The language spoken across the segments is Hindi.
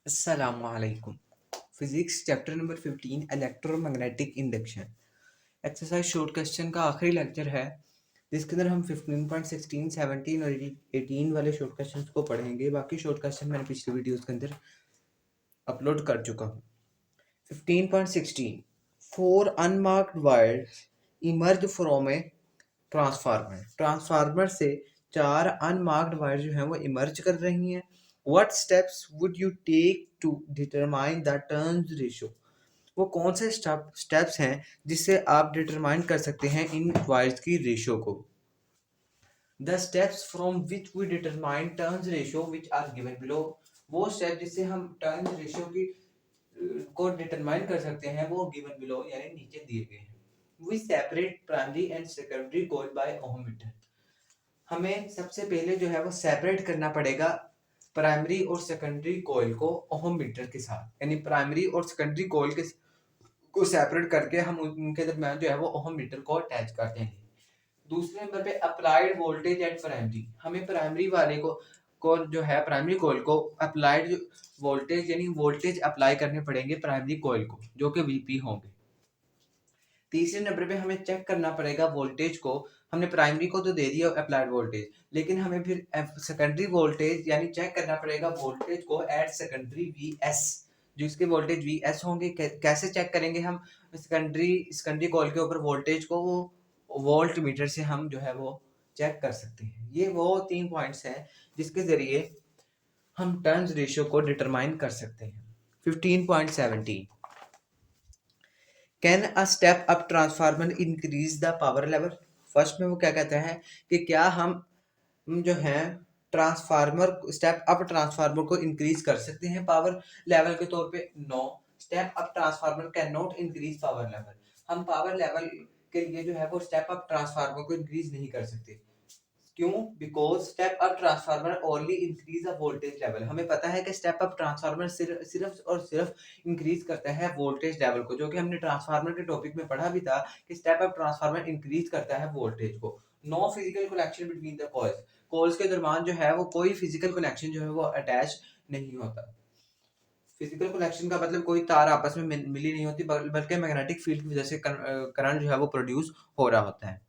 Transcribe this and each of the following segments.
अस्सलामुअलैकुम। Physics chapter number 15 electromagnetic induction exercise short question का आखिरी लेक्चर है जिसके अंदर हम 15.16, 17 और 18 वाले शॉर्ट क्वेश्चंस को पढ़ेंगे। बाकी शॉर्ट क्वेश्चन मैंने पिछली वीडियोस के अंदर अपलोड कर चुका हूँ। 15.16 four unmarked wires emerge from a transformer से चार अनमार्क्ड वायर जो है वो इमर्ज कर रही हैं। What steps would you take to determine the turns ratio? वो कौन से स्टेप्स हैं जिससे आप डिटरमाइन कर सकते हैं इन वायर्स की रेशियो को। The steps from which we determine turns ratio which are given below. वो स्टेप जिससे हम टर्न्स रेशियो की को डिटरमाइन कर सकते हैं वो गिवन बिलो यानी नीचे दिए गए हैं। We separate primary and secondary coil by ohm meter. हमें सबसे पहले जो है वो सेपरेट करना पड़ेगा प्राइमरी और सेकेंडरी कॉइल को ओहम मीटर के साथ, यानी प्राइमरी और सेकेंडरी कॉइल के को सेपरेट करके हम उनके दरमियान जो है वो ओहम मीटर को अटैच कर देंगे। दूसरे नंबर पे अप्लाइड वोल्टेज एट प्राइमरी। हमें प्राइमरी वाले को जो है प्राइमरी कॉइल को अप्लाइड वोल्टेज यानी वोल्टेज अप्लाई करने पड़ेंगे प्राइमरी कॉइल को, जो कि वीपी होंगे। तीसरे नंबर पे हमें चेक करना पड़ेगा वोल्टेज को। हमने प्राइमरी को तो दे दिया अप्लाइड वोल्टेज, लेकिन हमें फिर सेकेंडरी वोल्टेज यानी चेक करना पड़ेगा वोल्टेज को एट सेकेंडरी वीएस, जो इसके वोल्टेज वीएस होंगे। कैसे चेक करेंगे हम सेकेंडरी कॉइल के ऊपर वोल्टेज को? वो वोल्ट मीटर से हम जो है वो चेक कर सकते हैं। ये वो 3 पॉइंट्स हैं जिसके जरिए हम टर्न्स रेशियो को डिटरमाइन कर सकते हैं। 15.17 can a step up transformer increase the power level? First में वो क्या कहता है कि क्या हम जो है स्टेप अप ट्रांसफार्मर को इंक्रीज कर सकते हैं पावर लेवल के तौर पे? No, step up transformer can not increase power level. हम पावर लेवल के लिए जो है वो स्टेप अप ट्रांसफार्मर को इंक्रीज नहीं कर सकते। क्यों? Because step up transformer only increase the voltage level. हमें पता है कि स्टेप अप ट्रांसफार्मर सिर्फ और सिर्फ इंक्रीज करता है वोल्टेज लेवल को, जो कि हमने ट्रांसफार्मर के टॉपिक में पढ़ा भी था कि स्टेप अप ट्रांसफार्मर इंक्रीज करता है वोल्टेज को। No physical connection between the coils के दरमियान जो है वो कोई फिजिकल कनेक्शन जो है वो अटैच नहीं होता। फिजिकल कनेक्शन का मतलब कोई तार आपस में मिली नहीं होती, बल्कि मैग्नेटिक फील्ड की वजह से करंट जो है वो प्रोड्यूस हो रहा होता है।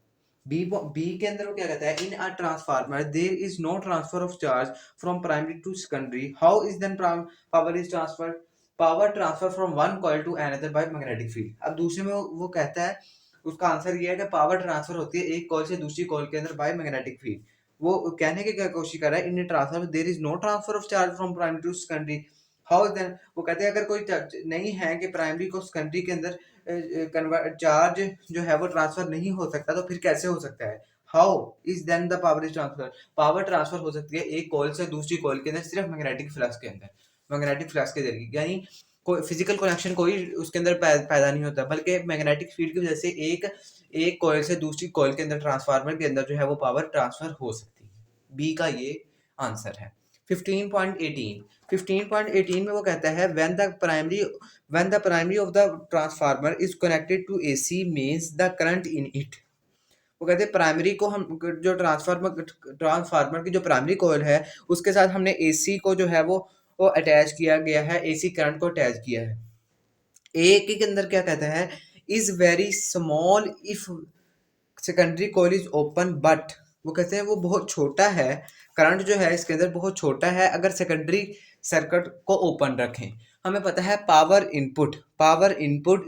बी के अंदर वो क्या कहता है? In a transformer there is no transfer of charge from primary to secondary, how is then power is transfer? Power transfer from one coil to another by magnetic field. अब दूसरे में वो कहता है, उसका आंसर ये है कि पावर ट्रांसफर होती है एक कॉइल से दूसरी कॉइल के अंदर बाय मैग्नेटिक फील्ड। वो कहने की क्या कोशिश कर रहा है? In transfer there is no transfer of charge from primary to secondary, how then? वो कहते हैं अगर कोई नहीं है कि प्राइमरी को सेकेंडरी के अंदर चार्ज जो है वो ट्रांसफर नहीं हो सकता, तो फिर कैसे हो सकता है? How is then the power is transfer? Power transfer हो सकती है एक कॉइल से दूसरी कॉइल के अंदर सिर्फ मैग्नेटिक फ्लक्स के अंदर, मैग्नेटिक फ्लक्स के जरिए, यानी कोई फिजिकल कनेक्शन कोई उसके अंदर पैदा नहीं होता, बल्कि मैग्नेटिक फील्ड की वजह से एक एक कॉइल से दूसरी कॉइल के अंदर ट्रांसफार्मर के अंदर जो है वो पावर ट्रांसफर हो सकती है। बी का ये आंसर है। 15.18 में वो कहता है when the primary of the transformer is connected to AC means the current in it। वो कहते हैं प्राइमरी को हम जो ट्रांसफार्मर की जो प्राइमरी कॉइल है उसके साथ हमने एसी को जो है वो अटैच किया गया है, एसी करंट को अटैच किया है। ए के अंदर क्या कहता है? Is very small if secondary coil is open but. वो कहते हैं वो बहुत छोटा है, करंट जो है इसके अंदर बहुत छोटा है अगर सेकेंडरी सर्किट को ओपन रखें। हमें पता है power input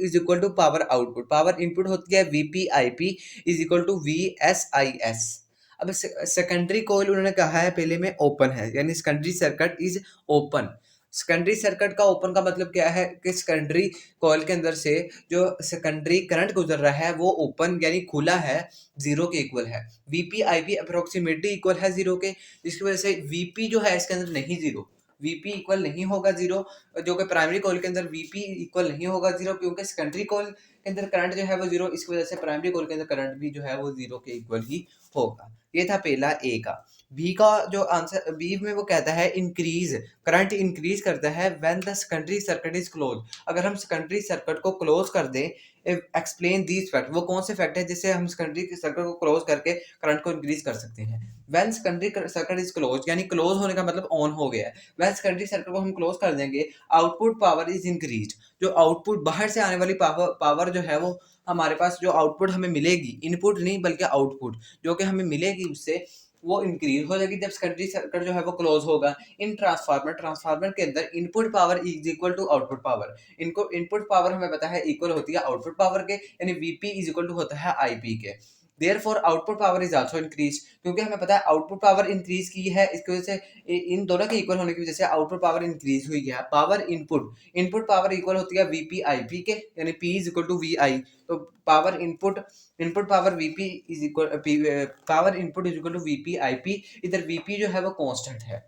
is equal to power output. Power input होती है VP IP is equal to V S I S. अब सेकेंडरी कॉइल उन्होंने कहा है पहले में ओपन है, यानी secondary circuit is open. Secondary circuit का ओपन का मतलब क्या है कि सेकेंडरी कॉइल के अंदर से जो सेकेंडरी करंट गुजर रहा है वो ओपन यानी खुला है, जीरो के इक्वल है। वीपी आईपी अप्रोक्सीमेटली इक्वल है जीरो के, जिसकी वजह से वीपी जो है इसके अंदर नहीं जीरो, वीपी इक्वल नहीं होगा जीरो, जो कि प्राइमरी कॉइल के अंदर वीपी इक्वल नहीं होगा जीरो, क्योंकि सेकेंडरी कॉइल के अंदर करंट जो है वो जीरो, इसकी वजह से प्राइमरी कॉइल के अंदर करंट भी जो है वो जीरो के इक्वल ही होगा। ये था पहला ए का। बी का जो आंसर, बी में वो कहता है इंक्रीज, करंट इंक्रीज करता है when the secondary circuit is close. अगर हम सेकेंडरी सर्किट को क्लोज कर दें, एक्सप्लेन दीज फैक्ट। वो कौन से फैक्ट है जिससे हम सेकेंडरी सर्किट को क्लोज करके करंट को इंक्रीज कर सकते हैं? When secondary circuit is close, यानी क्लोज होने का मतलब ऑन हो गया है। व्हेन सेकेंडरी सर्किट को हम क्लोज कर देंगे, आउटपुट पावर इज इंक्रीज, जो आउटपुट बाहर से आने वाली पावर जो है वो हमारे पास जो आउटपुट हमें मिलेगी, इनपुट नहीं बल्कि आउटपुट जो कि हमें मिलेगी उससे वो इंक्रीज हो जाएगी जब सेकेंडरी सर्किट जो है वो क्लोज होगा। इन ट्रांसफार्मर के अंदर input power is equal to output power. इनको इनपुट पावर हमें पता है इक्वल होती है आउटपुट पावर के, यानी वीपी इज इक्वल टू होता है आईपी के। Therefore output power is also increase, क्योंकि हमें पता है आउटपुट पावर इंक्रीज की है, इसकी वजह से इन दोनों के इक्वल होने की वजह से आउटपुट पावर इंक्रीज हुई है। पावर इनपुट पावर इक्वल होती है वीपी आईपी के, यानी P is equal to V I. तो power input power VP is equal power input is equal to VP IP. इधर वीपी जो है वो कांस्टेंट है,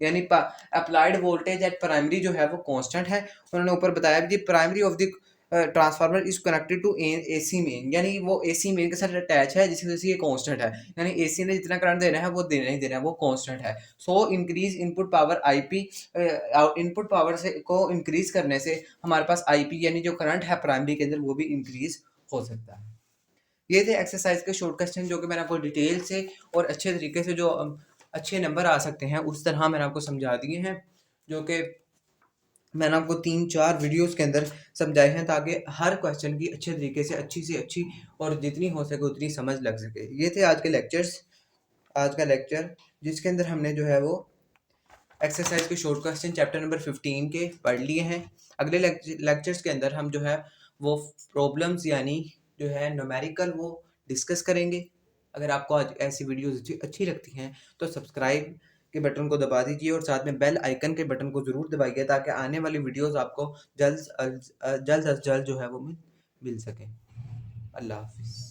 यानी अप्लाइड वोल्टेज एट प्राइमरी जो है वो कांस्टेंट है। उन्होंने ऊपर बताया कि primary of the transformer is connected to AC main, यानी वो एसी मेन के साथ अटैच है जिसकी वजह से ये कांस्टेंट है, यानी एसी ने जितना करंट देना है वो देना ही देना है, वो कांस्टेंट है। So increase input power IP, input power से को इंक्रीज करने से हमारे पास आईपी यानी जो करंट है प्राइमरी के अंदर वो भी इंक्रीज हो सकता है। ये थे एक्सरसाइज के शॉर्ट क्वेश्चन जो कि मैंने आपको डिटेल से और अच्छे तरीके से जो अच्छे नंबर आ सकते हैं उस तरह मैंने आपको समझा दिए हैं, जो कि मैंने आपको 3-4 वीडियोस के अंदर समझाए हैं ताकि हर क्वेश्चन की अच्छे तरीके से अच्छी और जितनी हो सके उतनी समझ लग सके। ये थे आज के लेक्चर्स, आज का लेक्चर जिसके अंदर हमने जो है वो एक्सरसाइज के शॉर्ट क्वेश्चन चैप्टर नंबर 15 के पढ़ लिए हैं। अगले लेक्चर्स के अंदर हम जो है वो प्रॉब्लम्स यानी जो है न्यूमेरिकल वो डिस्कस करेंगे। अगर आपको आज ऐसी वीडियोस अच्छी लगती हैं तो सब्सक्राइब के बटन को दबा दीजिए और साथ में बेल आइकन के बटन को ज़रूर दबाइए ताकि आने वाली वीडियोस आपको जल्द अज जल्द जो है वो मिल सके। अल्लाह हाफ़िज़।